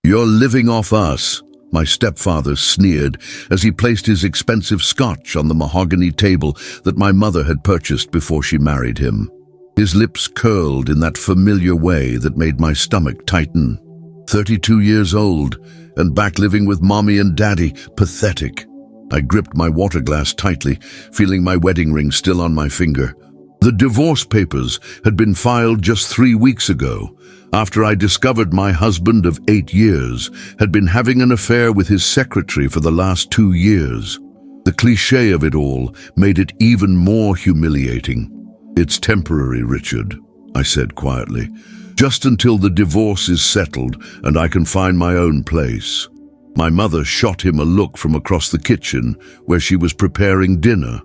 "You're living off us," my stepfather sneered as he placed his expensive scotch on the mahogany table that my mother had purchased before she married him. His lips curled in that familiar way that made my stomach tighten. 32 years old, and back living with mommy and daddy. Pathetic. I gripped my water glass tightly, feeling my wedding ring still on my finger. The divorce papers had been filed just 3 weeks ago, after I discovered my husband of 8 years had been having an affair with his secretary for the last 2 years. The cliché of it all made it even more humiliating. "It's temporary, Richard," I said quietly. "Just until the divorce is settled and I can find my own place." My mother shot him a look from across the kitchen where she was preparing dinner.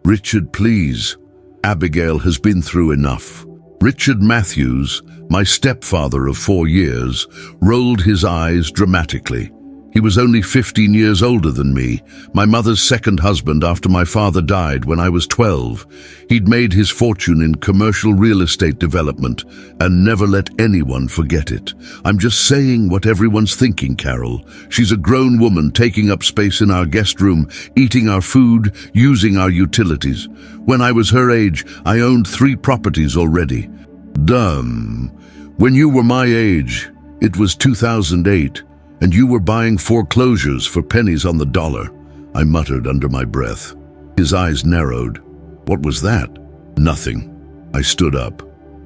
"Richard, please. Abigail has been through enough." Richard Matthews, my stepfather of 4 years, rolled his eyes dramatically. He was only 15 years older than me, my mother's second husband after my father died when I was 12. He'd made his fortune in commercial real estate development and never let anyone forget it. "I'm just saying what everyone's thinking, Carol. She's a grown woman taking up space in our guest room, eating our food, using our utilities. When I was her age, I owned 3 properties already." "Dumb. When you were my age, it was 2008. And you were buying foreclosures for pennies on the dollar," I muttered under my breath. His eyes narrowed. "What was that?" "Nothing." I stood up.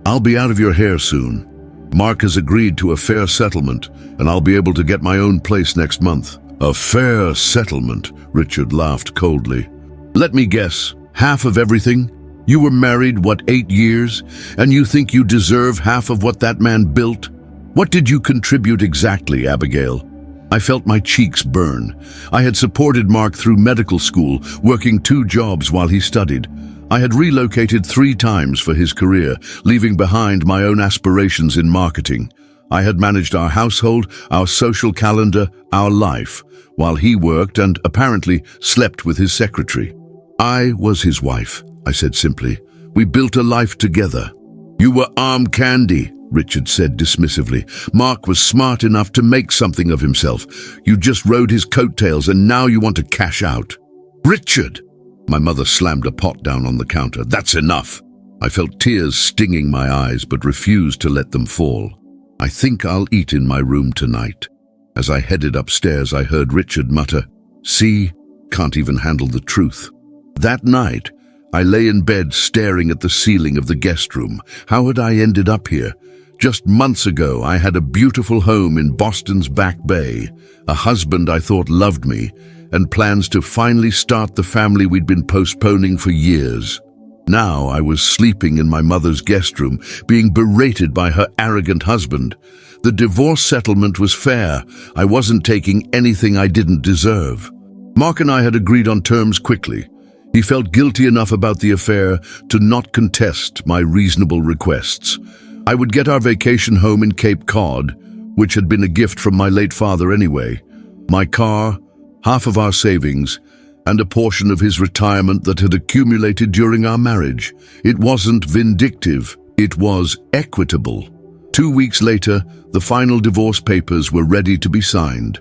"I'll be out of your hair soon. Mark has agreed to a fair settlement, and I'll be able to get my own place next month." "A fair settlement?" Richard laughed coldly. "Let me guess, half of everything? You were married, 8 years? And you think you deserve half of what that man built? What did you contribute exactly, Abigail?" I felt my cheeks burn. I had supported Mark through medical school, working 2 jobs while he studied. I had relocated 3 times for his career, leaving behind my own aspirations in marketing. I had managed our household, our social calendar, our life, while he worked and apparently slept with his secretary. "I was his wife," I said simply. "We built a life together." "You were arm candy," Richard said dismissively. "Mark was smart enough to make something of himself. You just rode his coattails and now you want to cash out." "Richard!" My mother slammed a pot down on the counter. "That's enough." I felt tears stinging my eyes but refused to let them fall. "I think I'll eat in my room tonight." As I headed upstairs, I heard Richard mutter, "See, can't even handle the truth." That night, I lay in bed staring at the ceiling of the guest room. How had I ended up here? Just months ago, I had a beautiful home in Boston's Back Bay, a husband I thought loved me, and plans to finally start the family we'd been postponing for years. Now I was sleeping in my mother's guest room, being berated by her arrogant husband. The divorce settlement was fair. I wasn't taking anything I didn't deserve. Mark and I had agreed on terms quickly. He felt guilty enough about the affair to not contest my reasonable requests. I would get our vacation home in Cape Cod, which had been a gift from my late father anyway, my car, half of our savings, and a portion of his retirement that had accumulated during our marriage. It wasn't vindictive, it was equitable. 2 weeks later, the final divorce papers were ready to be signed.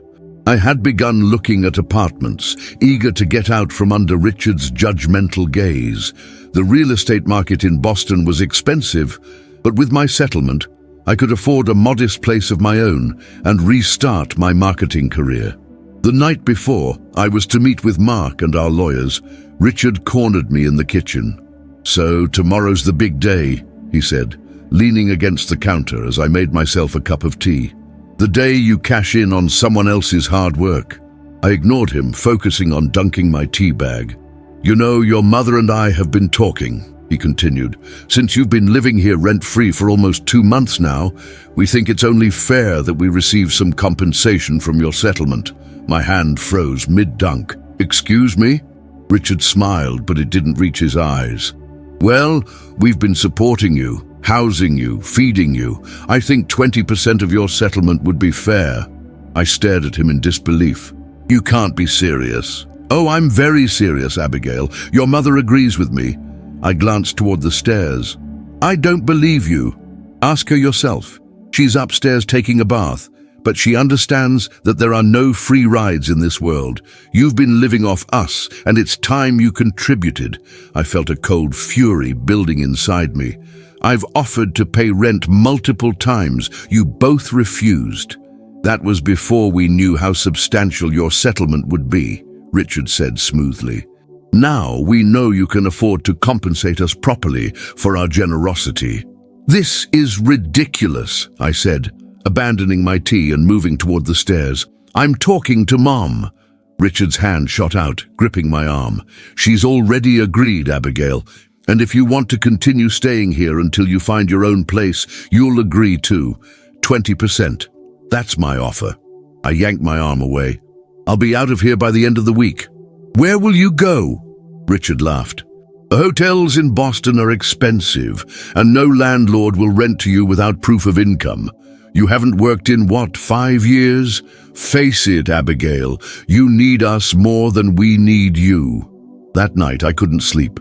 I had begun looking at apartments, eager to get out from under Richard's judgmental gaze. The real estate market in Boston was expensive, but with my settlement, I could afford a modest place of my own and restart my marketing career. The night before I was to meet with Mark and our lawyers, Richard cornered me in the kitchen. "So tomorrow's the big day," he said, leaning against the counter as I made myself a cup of tea. "The day you cash in on someone else's hard work." I ignored him, focusing on dunking my tea bag. "You know, your mother and I have been talking," he continued. "Since you've been living here rent-free for almost 2 months now, we think it's only fair that we receive some compensation from your settlement." My hand froze mid-dunk. "Excuse me?" Richard smiled, but it didn't reach his eyes. "Well, we've been supporting you, housing you, feeding you. I think 20% of your settlement would be fair." I stared at him in disbelief. "You can't be serious." "Oh, I'm very serious, Abigail. Your mother agrees with me." I glanced toward the stairs. "I don't believe you. Ask her yourself. She's upstairs taking a bath. but she understands that there are no free rides in this world. You've been living off us, and it's time you contributed. I felt a cold fury building inside me. I've offered to pay rent multiple times. You both refused. That was before we knew how substantial your settlement would be, Richard said smoothly. Now we know you can afford to compensate us properly for our generosity. This is ridiculous, I said, abandoning my tea and moving toward the stairs. I'm talking to Mom. Richard's hand shot out, gripping my arm. She's already agreed, Abigail. And if you want to continue staying here until you find your own place, you'll agree too. 20%. That's my offer. I yanked my arm away. I'll be out of here by the end of the week. Where will you go? Richard laughed. The hotels in Boston are expensive, and no landlord will rent to you without proof of income. You haven't worked in, 5 years? Face it, Abigail, you need us more than we need you. That night, I couldn't sleep.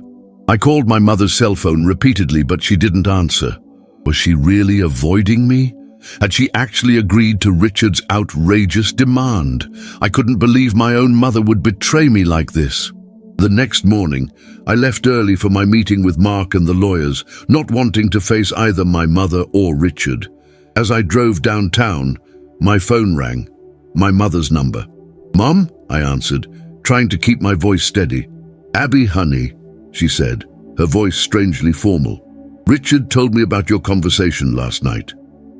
I called my mother's cell phone repeatedly, but she didn't answer. Was she really avoiding me? Had she actually agreed to Richard's outrageous demand? I couldn't believe my own mother would betray me like this. The next morning, I left early for my meeting with Mark and the lawyers, not wanting to face either my mother or Richard. As I drove downtown, my phone rang. My mother's number. Mom? I answered, trying to keep my voice steady. Abby, honey, she said, her voice strangely formal. Richard told me about your conversation last night.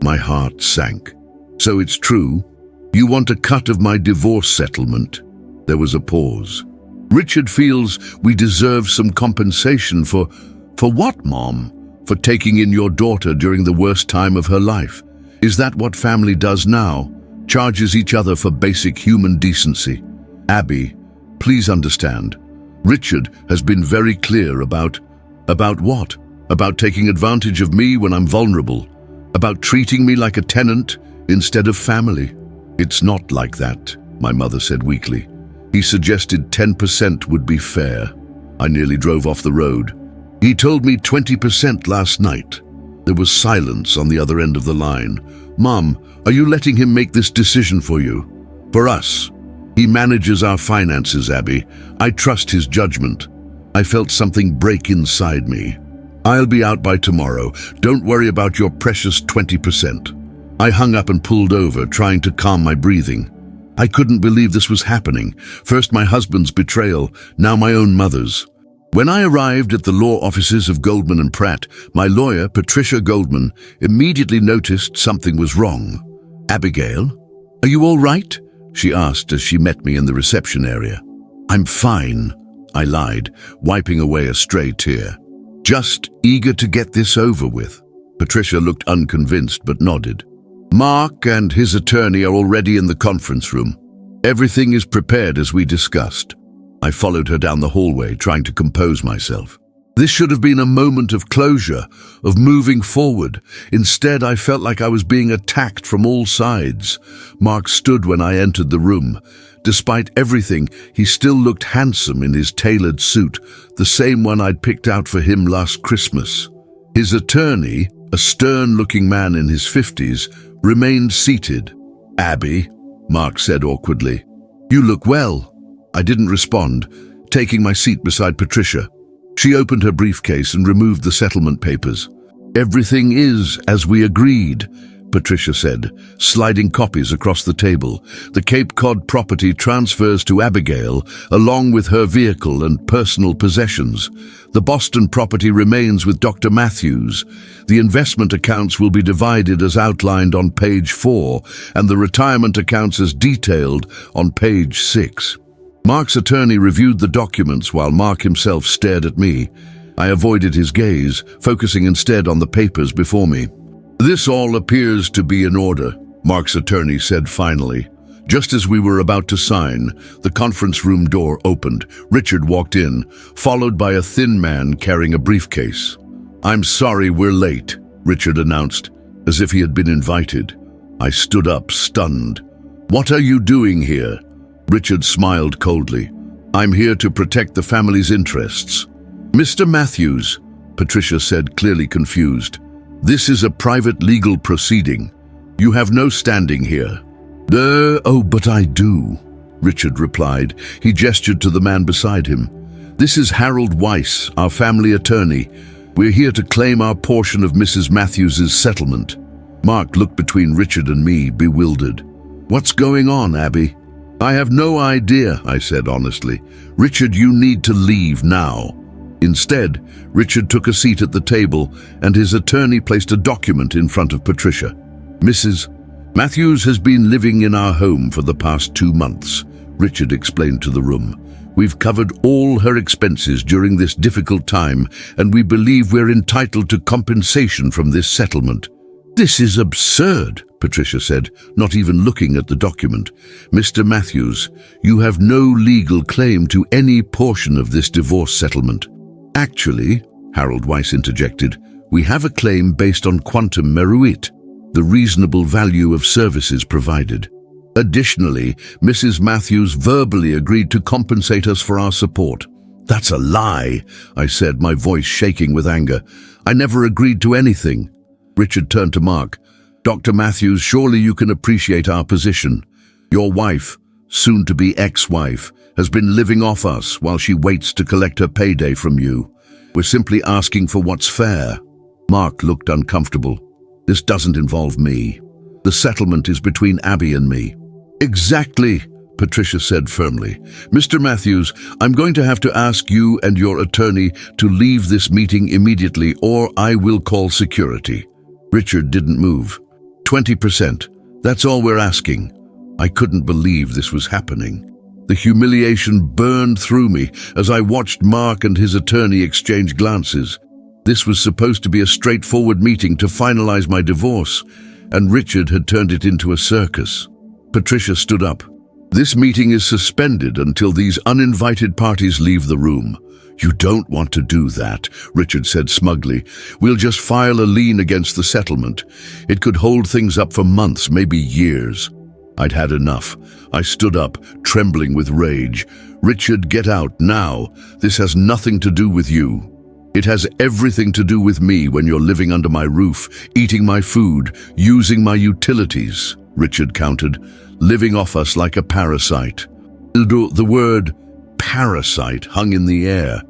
My heart sank. So it's true? You want a cut of my divorce settlement? There was a pause. Richard feels we deserve some compensation for what, Mom? For taking in your daughter during the worst time of her life. Is that what family does now? Charges each other for basic human decency. Abby, please understand. Richard has been very clear about what? About taking advantage of me when I'm vulnerable. About treating me like a tenant instead of family. It's not like that, my mother said weakly. He suggested 10% would be fair. I nearly drove off the road. He told me 20% last night. There was silence on the other end of the line. Mom, are you letting him make this decision for you? For us. He manages our finances, Abby. I trust his judgment. I felt something break inside me. I'll be out by tomorrow. Don't worry about your precious 20%. I hung up and pulled over, trying to calm my breathing. I couldn't believe this was happening. First my husband's betrayal, now my own mother's. When I arrived at the law offices of Goldman and Pratt, my lawyer, Patricia Goldman, immediately noticed something was wrong. Abigail, are you all right? She asked as she met me in the reception area. I'm fine, I lied, wiping away a stray tear. Just eager to get this over with. Patricia looked unconvinced but nodded. Mark and his attorney are already in the conference room. Everything is prepared as we discussed. I followed her down the hallway, trying to compose myself. This should have been a moment of closure, of moving forward. Instead, I felt like I was being attacked from all sides. Mark stood when I entered the room. Despite everything, he still looked handsome in his tailored suit, the same one I'd picked out for him last Christmas. His attorney, a stern-looking man in his 50s, remained seated. Abby, Mark said awkwardly. You look well. I didn't respond, taking my seat beside Patricia. She opened her briefcase and removed the settlement papers. Everything is as we agreed, Patricia said, sliding copies across the table. The Cape Cod property transfers to Abigail, along with her vehicle and personal possessions. The Boston property remains with Dr. Matthews. The investment accounts will be divided as outlined on page 4, and the retirement accounts as detailed on page 6. Mark's attorney reviewed the documents while Mark himself stared at me. I avoided his gaze, focusing instead on the papers before me. This all appears to be in order, Mark's attorney said finally. Just as we were about to sign, the conference room door opened. Richard walked in, followed by a thin man carrying a briefcase. I'm sorry we're late, Richard announced, as if he had been invited. I stood up, stunned. What are you doing here? Richard smiled coldly. I'm here to protect the family's interests. Mr. Matthews, Patricia said, clearly confused. This is a private legal proceeding. You have no standing here. Oh, but I do," Richard replied. He gestured to the man beside him. "This is Harold Weiss, our family attorney. We're here to claim our portion of Mrs. Matthews's settlement." Mark looked between Richard and me, bewildered. "What's going on, Abby?" "I have no idea," I said honestly. "Richard, you need to leave now." Instead, Richard took a seat at the table and his attorney placed a document in front of Patricia. "Mrs. Matthews has been living in our home for the past 2 months," Richard explained to the room. "We've covered all her expenses during this difficult time, and we believe we're entitled to compensation from this settlement." "This is absurd," Patricia said, not even looking at the document. "Mr. Matthews, you have no legal claim to any portion of this divorce settlement." "Actually," Harold Weiss interjected, "we have a claim based on quantum meruit, the reasonable value of services provided. Additionally, Mrs. Matthews verbally agreed to compensate us for our support." "That's a lie," I said, my voice shaking with anger. "I never agreed to anything." Richard turned to Mark. "Dr. Matthews, surely you can appreciate our position. Your wife, soon-to-be ex-wife, has been living off us while she waits to collect her payday from you. We're simply asking for what's fair." Mark looked uncomfortable. "This doesn't involve me. The settlement is between Abby and me." "Exactly," Patricia said firmly. "Mr. Matthews, I'm going to have to ask you and your attorney to leave this meeting immediately, or I will call security." Richard didn't move. 20%. That's all we're asking." I couldn't believe this was happening. The humiliation burned through me as I watched Mark and his attorney exchange glances. This was supposed to be a straightforward meeting to finalize my divorce, and Richard had turned it into a circus. Patricia stood up. "This meeting is suspended until these uninvited parties leave the room." "You don't want to do that," Richard said smugly. "We'll just file a lien against the settlement. It could hold things up for months, maybe years." I'd had enough. I stood up, trembling with rage. "Richard, get out now. This has nothing to do with you. It has everything to do with me when you're living under my roof, eating my food, using my utilities," Richard countered, "living off us like a parasite." The word parasite hung in the air.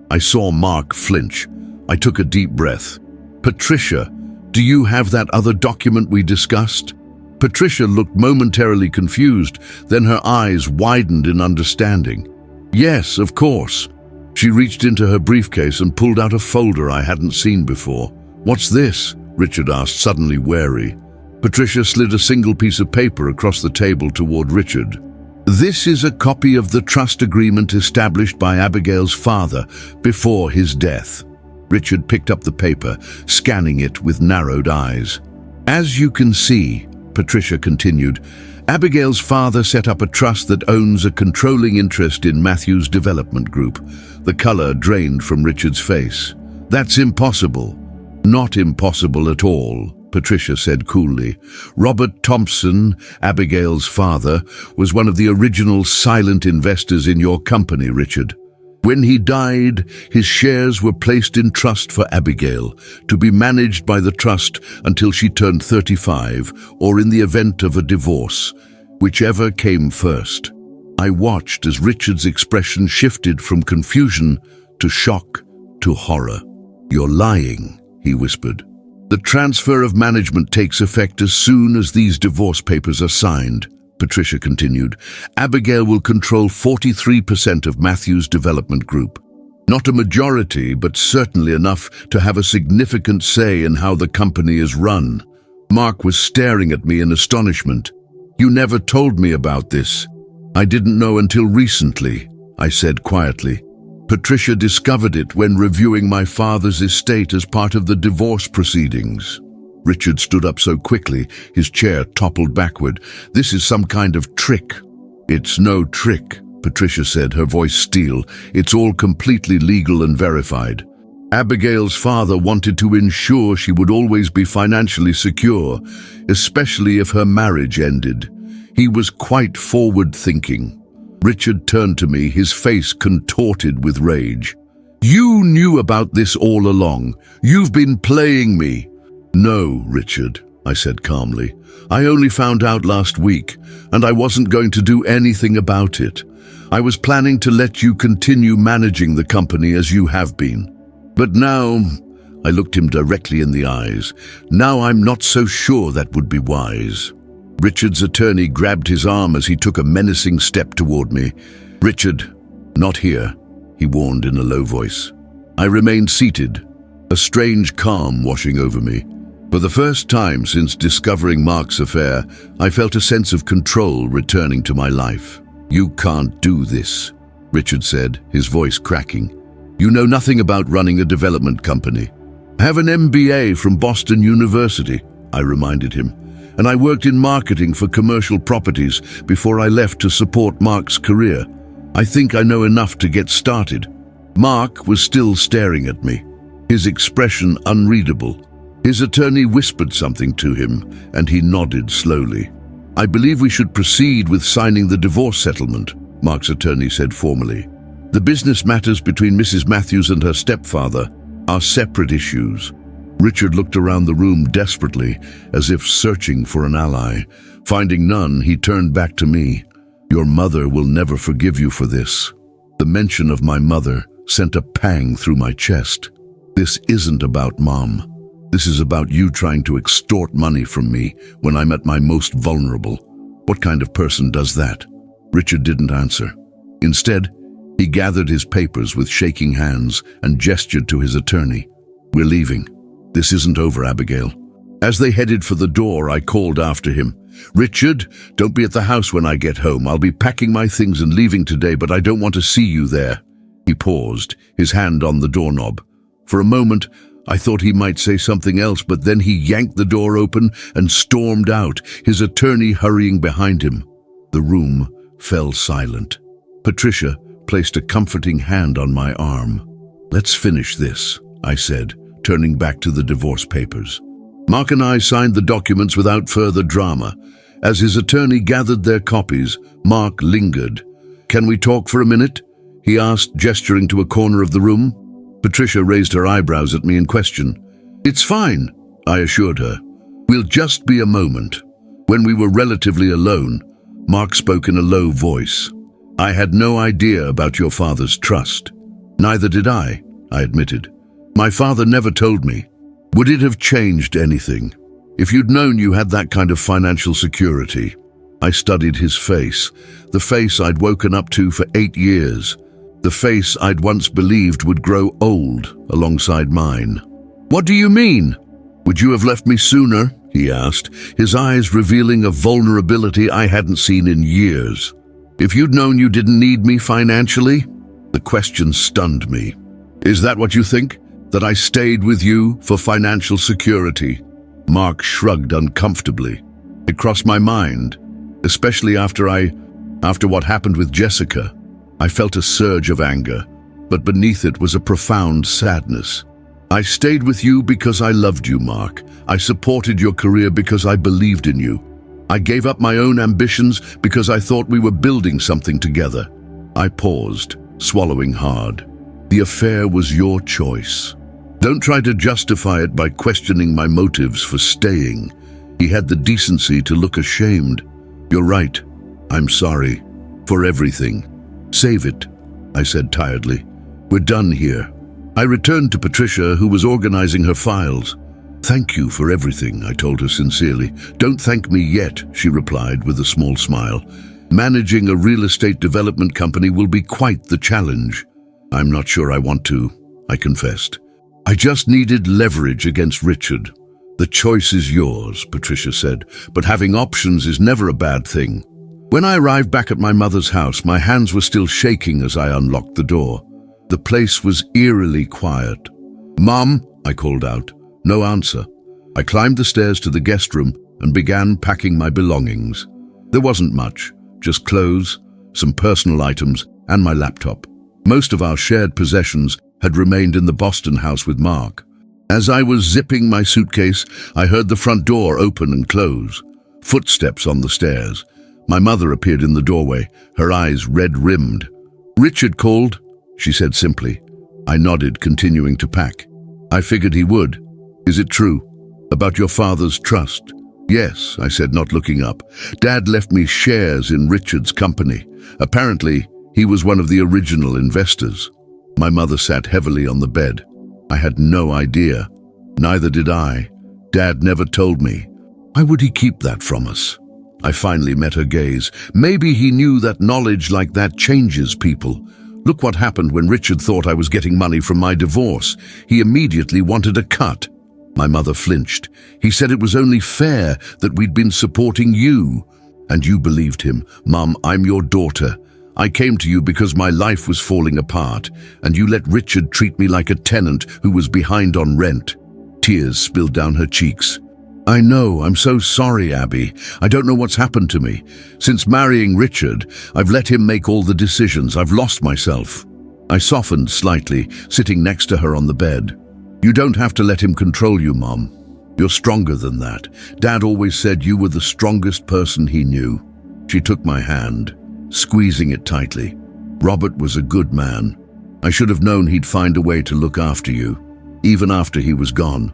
I saw Mark flinch. I took a deep breath. "Patricia, do you have that other document we discussed?" Patricia looked momentarily confused, then her eyes widened in understanding. "Yes, of course." She reached into her briefcase and pulled out a folder I hadn't seen before. "What's this?" Richard asked, suddenly wary. Patricia slid a single piece of paper across the table toward Richard. "This is a copy of the trust agreement established by Abigail's father before his death." Richard picked up the paper, scanning it with narrowed eyes. "As you can see," Patricia continued, "Abigail's father set up a trust that owns a controlling interest in Matthew's development group." The color drained from Richard's face. "That's impossible." "Not impossible at all," Patricia said coolly. "Robert Thompson, Abigail's father, was one of the original silent investors in your company, Richard. When he died, his shares were placed in trust for Abigail, to be managed by the trust until she turned 35, or in the event of a divorce, whichever came first." I watched as Richard's expression shifted from confusion to shock to horror. "You're lying," he whispered. "The transfer of management takes effect as soon as these divorce papers are signed," Patricia continued. "Abigail will control 43% of Matthew's development group. Not a majority, but certainly enough to have a significant say in how the company is run." Mark was staring at me in astonishment. "You never told me about this." "I didn't know until recently," I said quietly. "Patricia discovered it when reviewing my father's estate as part of the divorce proceedings." Richard stood up so quickly, his chair toppled backward. "This is some kind of trick." "It's no trick," Patricia said, her voice steel. "It's all completely legal and verified. Abigail's father wanted to ensure she would always be financially secure, especially if her marriage ended. He was quite forward-thinking." Richard turned to me, his face contorted with rage. "You knew about this all along. You've been playing me." "No, Richard," I said calmly. I only found out last week, and I wasn't going to do anything about it. I was planning to let you continue managing the company as you have been. But now, I looked him directly in the eyes, now I'm not so sure that would be wise. Richard's attorney grabbed his arm as he took a menacing step toward me. Richard, not here, he warned in a low voice. I remained seated, a strange calm washing over me. For the first time since discovering Mark's affair, I felt a sense of control returning to my life. You can't do this, Richard said, his voice cracking. You know nothing about running a development company. I have an MBA from Boston University, I reminded him, and I worked in marketing for commercial properties before I left to support Mark's career. I think I know enough to get started. Mark was still staring at me, his expression unreadable. His attorney whispered something to him, and he nodded slowly. I believe we should proceed with signing the divorce settlement, Mark's attorney said formally. The business matters between Mrs. Matthews and her stepfather are separate issues. Richard looked around the room desperately, as if searching for an ally. Finding none, he turned back to me. Your mother will never forgive you for this. The mention of my mother sent a pang through my chest. This isn't about Mom. This is about you trying to extort money from me when I'm at my most vulnerable. What kind of person does that? Richard didn't answer. Instead, he gathered his papers with shaking hands and gestured to his attorney. We're leaving. This isn't over, Abigail. As they headed for the door, I called after him. Richard, don't be at the house when I get home. I'll be packing my things and leaving today, but I don't want to see you there. He paused, his hand on the doorknob. For a moment, I thought he might say something else, but then he yanked the door open and stormed out, his attorney hurrying behind him. The room fell silent. Patricia placed a comforting hand on my arm. Let's finish this, I said, turning back to the divorce papers. Mark and I signed the documents without further drama. As his attorney gathered their copies, Mark lingered. Can we talk for a minute? He asked, gesturing to a corner of the room. Patricia raised her eyebrows at me in question. It's fine, I assured her. We'll just be a moment. When we were relatively alone, Mark spoke in a low voice. I had no idea about your father's trust. Neither did I admitted. My father never told me. Would it have changed anything? If you'd known you had that kind of financial security? I studied his face, the face I'd woken up to for 8 years. The face I'd once believed would grow old alongside mine. What do you mean? Would you have left me sooner? He asked, his eyes revealing a vulnerability I hadn't seen in years. If you'd known you didn't need me financially? The question stunned me. Is that what you think? That I stayed with you for financial security? Mark shrugged uncomfortably. It crossed my mind, especially after what happened with Jessica. I felt a surge of anger, but beneath it was a profound sadness. I stayed with you because I loved you, Mark. I supported your career because I believed in you. I gave up my own ambitions because I thought we were building something together. I paused, swallowing hard. The affair was your choice. Don't try to justify it by questioning my motives for staying. He had the decency to look ashamed. You're right. I'm sorry. For everything. Save it, I said tiredly. We're done here. I returned to Patricia, who was organizing her files. Thank you for everything, I told her sincerely. Don't thank me yet, she replied with a small smile. Managing a real estate development company will be quite the challenge. I'm not sure I want to, I confessed. I just needed leverage against Richard. The choice is yours, Patricia said, but having options is never a bad thing. When I arrived back at my mother's house, my hands were still shaking as I unlocked the door. The place was eerily quiet. Mom, I called out. No answer. I climbed the stairs to the guest room and began packing my belongings. There wasn't much, just clothes, some personal items, and my laptop. Most of our shared possessions had remained in the Boston house with Mark. As I was zipping my suitcase, I heard the front door open and close. Footsteps on the stairs. My mother appeared in the doorway, her eyes red-rimmed. Richard called, she said simply. I nodded, continuing to pack. I figured he would. Is it true? About your father's trust? Yes, I said, not looking up. Dad left me shares in Richard's company. Apparently, he was one of the original investors. My mother sat heavily on the bed. I had no idea. Neither did I. Dad never told me. Why would he keep that from us? I finally met her gaze. Maybe he knew that knowledge like that changes people. Look what happened when Richard thought I was getting money from my divorce. He immediately wanted a cut. My mother flinched. He said it was only fair that we'd been supporting you. And you believed him. Mum, I'm your daughter. I came to you because my life was falling apart, and you let Richard treat me like a tenant who was behind on rent. Tears spilled down her cheeks. I know, I'm so sorry, Abby. I don't know what's happened to me. Since marrying Richard, I've let him make all the decisions. I've lost myself. I softened slightly, sitting next to her on the bed. You don't have to let him control you, Mom. You're stronger than that. Dad always said you were the strongest person he knew. She took my hand, squeezing it tightly. Robert was a good man. I should have known he'd find a way to look after you, even after he was gone.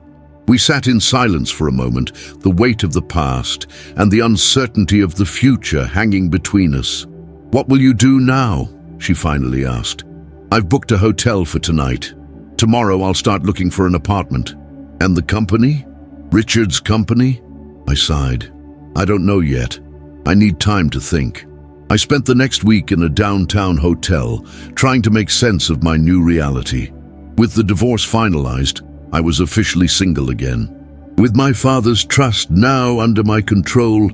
We sat in silence for a moment, the weight of the past and the uncertainty of the future hanging between us. What will you do now? She finally asked. I've booked a hotel for tonight. Tomorrow I'll start looking for an apartment. And the company? Richard's company? I sighed. I don't know yet. I need time to think. I spent the next week in a downtown hotel, trying to make sense of my new reality. With the divorce finalized, I was officially single again. With my father's trust now under my control,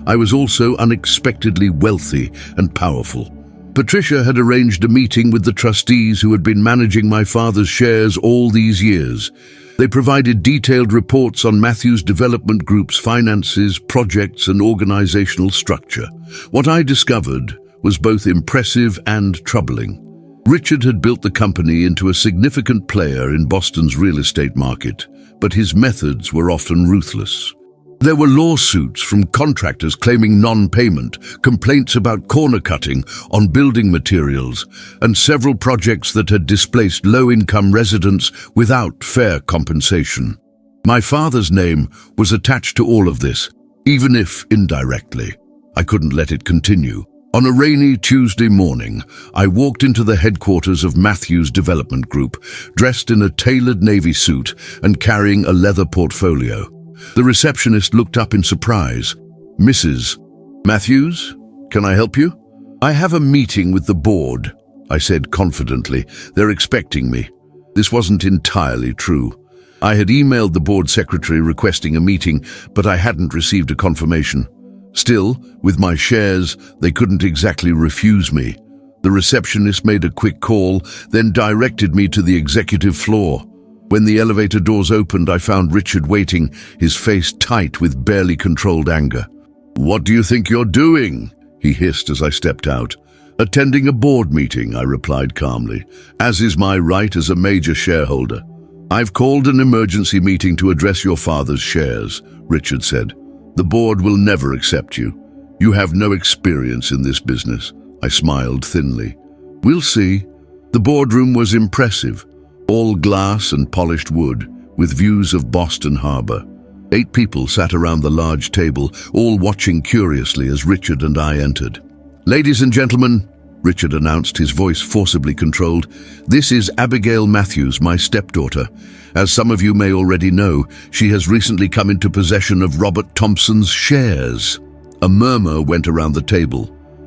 I was also unexpectedly wealthy and powerful. Patricia had arranged a meeting with the trustees who had been managing my father's shares all these years. They provided detailed reports on Matthew's development group's finances, projects, and organizational structure. What I discovered was both impressive and troubling. Richard had built the company into a significant player in Boston's real estate market, but his methods were often ruthless. There were lawsuits from contractors claiming non-payment, complaints about corner cutting on building materials, and several projects that had displaced low-income residents without fair compensation. My father's name was attached to all of this, even if indirectly. I couldn't let it continue. On a rainy Tuesday morning, I walked into the headquarters of Matthew's Development Group, dressed in a tailored navy suit and carrying a leather portfolio. The receptionist looked up in surprise. Mrs. Matthews, can I help you? I have a meeting with the board, I said confidently. They're expecting me. This wasn't entirely true. I had emailed the board secretary requesting a meeting, but I hadn't received a confirmation. Still, with my shares, they couldn't exactly refuse me. The receptionist made a quick call, then directed me to the executive floor. When the elevator doors opened, I found Richard waiting, his face tight with barely controlled anger. What do you think you're doing? He hissed as I stepped out. Attending a board meeting, I replied calmly, as is my right as a major shareholder. I've called an emergency meeting to address your father's shares, Richard said. The board will never accept you. You have no experience in this business. I smiled thinly. We'll see. The boardroom was impressive. All glass and polished wood, with views of Boston Harbor. 8 people sat around the large table, all watching curiously as Richard and I entered. Ladies and gentlemen, Richard announced, his voice forcibly controlled, this is Abigail Matthews, my stepdaughter. As some of you may already know, she has recently come into possession of Robert Thompson's shares. A murmur went around the table.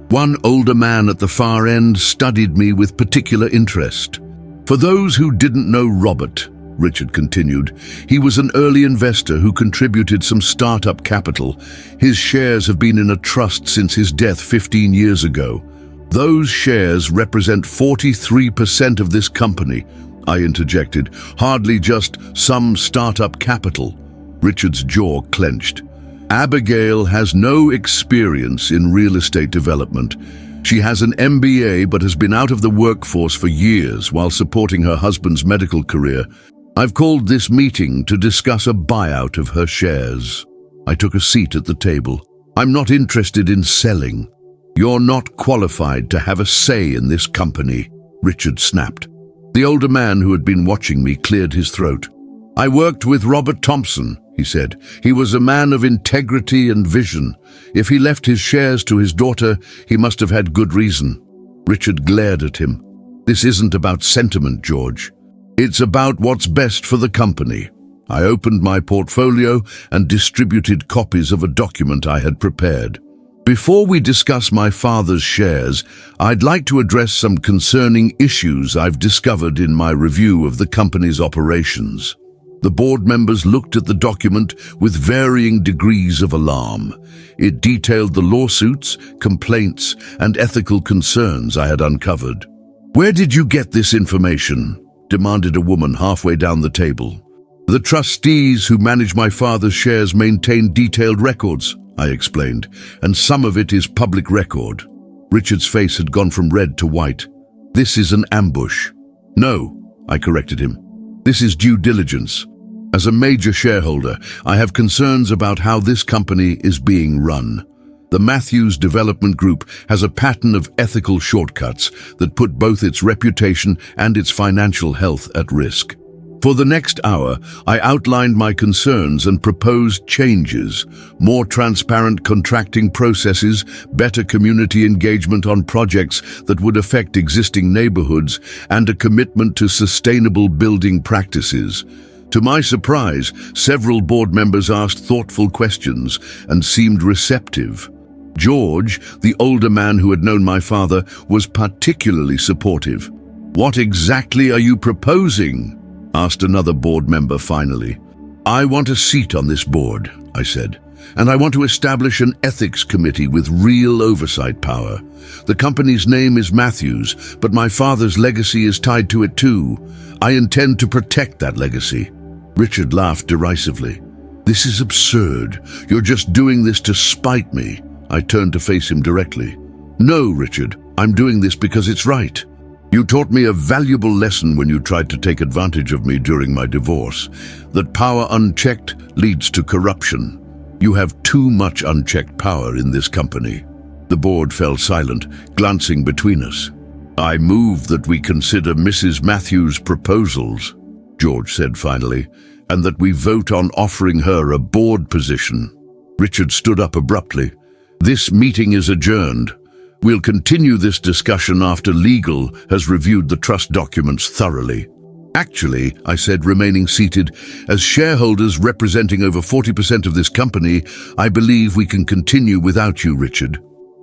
One older man at the far end studied me with particular interest. For those who didn't know Robert, Richard continued, he was an early investor who contributed some startup capital. His shares have been in a trust since his death 15 years ago. Those shares represent 43% of this company, I interjected, hardly just some startup capital. Richard's jaw clenched. Abigail has no experience in real estate development. She has an MBA but has been out of the workforce for years while supporting her husband's medical career. I've called this meeting to discuss a buyout of her shares. I took a seat at the table. I'm not interested in selling. You're not qualified to have a say in this company, Richard snapped. The older man who had been watching me cleared his throat. I worked with Robert Thompson, he said. He was a man of integrity and vision. If he left his shares to his daughter, he must have had good reason. Richard glared at him. This isn't about sentiment, George. It's about what's best for the company. I opened my portfolio and distributed copies of a document I had prepared. Before we discuss my father's shares, I'd like to address some concerning issues I've discovered in my review of the company's operations. The board members looked at the document with varying degrees of alarm. It detailed the lawsuits, complaints, and ethical concerns I had uncovered. "Where did you get this information?" demanded a woman halfway down the table. "The trustees who manage my father's shares maintain detailed records," I explained, "and some of it is public record." Richard's face had gone from red to white. "This is an ambush." "No," I corrected him. "This is due diligence. As a major shareholder, I have concerns about how this company is being run. The Matthews Development Group has a pattern of ethical shortcuts that put both its reputation and its financial health at risk. For the next hour, I outlined my concerns and proposed changes: more transparent contracting processes, better community engagement on projects that would affect existing neighborhoods, and a commitment to sustainable building practices. To my surprise, several board members asked thoughtful questions and seemed receptive. George, the older man who had known my father, was particularly supportive. "What exactly are you proposing?" asked another board member finally. "I want a seat on this board," I said, "and I want to establish an ethics committee with real oversight power. The company's name is Matthews, but my father's legacy is tied to it too. I intend to protect that legacy." Richard laughed derisively. "This is absurd. You're just doing this to spite me." I turned to face him directly. "No, Richard, I'm doing this because it's right. You taught me a valuable lesson when you tried to take advantage of me during my divorce, that power unchecked leads to corruption. You have too much unchecked power in this company." The board fell silent, glancing between us. "I move that we consider Mrs. Matthews' proposals," George said finally, "and that we vote on offering her a board position." Richard stood up abruptly. "This meeting is adjourned. We'll continue this discussion after legal has reviewed the trust documents thoroughly." "Actually," I said, remaining seated, "as shareholders representing over 40% of this company, I believe we can continue without you, Richard."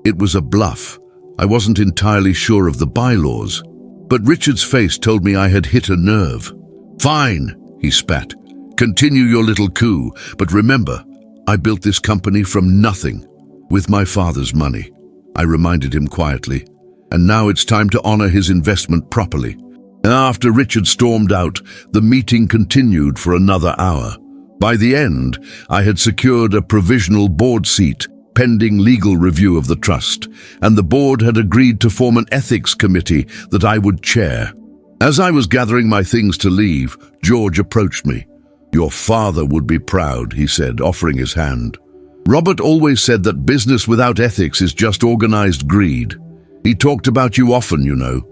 It was a bluff. I wasn't entirely sure of the bylaws, but Richard's face told me I had hit a nerve. "Fine," he spat. "Continue your little coup, but remember, I built this company from nothing, with my father's money." I reminded him quietly. "And now it's time to honor his investment properly." After Richard stormed out, the meeting continued for another hour. By the end, I had secured a provisional board seat, pending legal review of the trust, and the board had agreed to form an ethics committee that I would chair. As I was gathering my things to leave, George approached me. "Your father would be proud," he said, offering his hand. "Robert always said that business without ethics is just organized greed. He talked about you often, you know.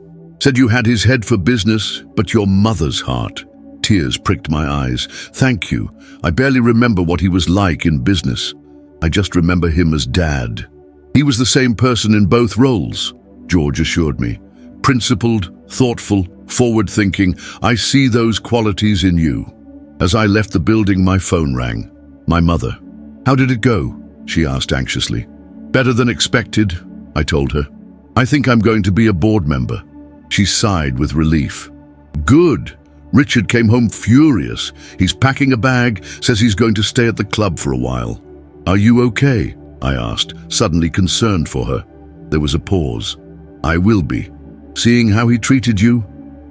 Said you had his head for business, but your mother's heart." Tears pricked my eyes. "Thank you. I barely remember what he was like in business. I just remember him as Dad." "He was the same person in both roles," George assured me. "Principled, thoughtful, forward-thinking. I see those qualities in you." As I left the building, my phone rang. My mother. "How did it go?" she asked anxiously. "Better than expected," I told her. "I think I'm going to be a board member." She sighed with relief. "Good." Richard came home furious. He's packing a bag, says he's going to stay at the club for a while. "Are you okay?" I asked, suddenly concerned for her. There was a pause. "I will be. Seeing how he treated you,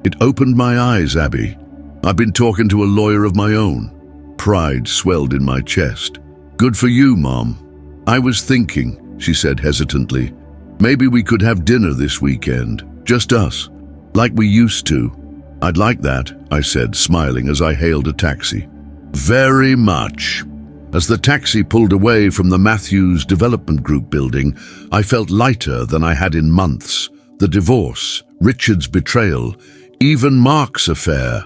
it opened my eyes, Abby. I've been talking to a lawyer of my own." Pride swelled in my chest. "Good for you, Mom." "I was thinking," she said hesitantly, "maybe we could have dinner this weekend, just us, like we used to." "I'd like that," I said, smiling as I hailed a taxi. "Very much." As the taxi pulled away from the Matthews Development Group building, I felt lighter than I had in months. The divorce, Richard's betrayal, even Mark's affair,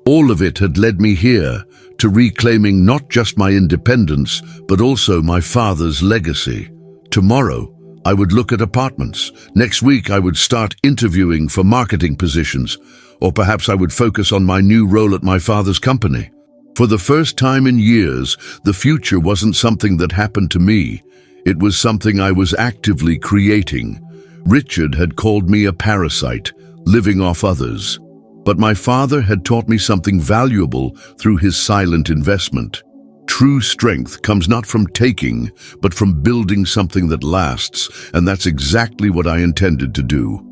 all of it had led me here, to reclaiming not just my independence, but also my father's legacy. Tomorrow, I would look at apartments. Next week, I would start interviewing for marketing positions, or perhaps I would focus on my new role at my father's company. For the first time in years, the future wasn't something that happened to me. It was something I was actively creating. Richard had called me a parasite, living off others. But my father had taught me something valuable through his silent investment. True strength comes not from taking, but from building something that lasts, and that's exactly what I intended to do.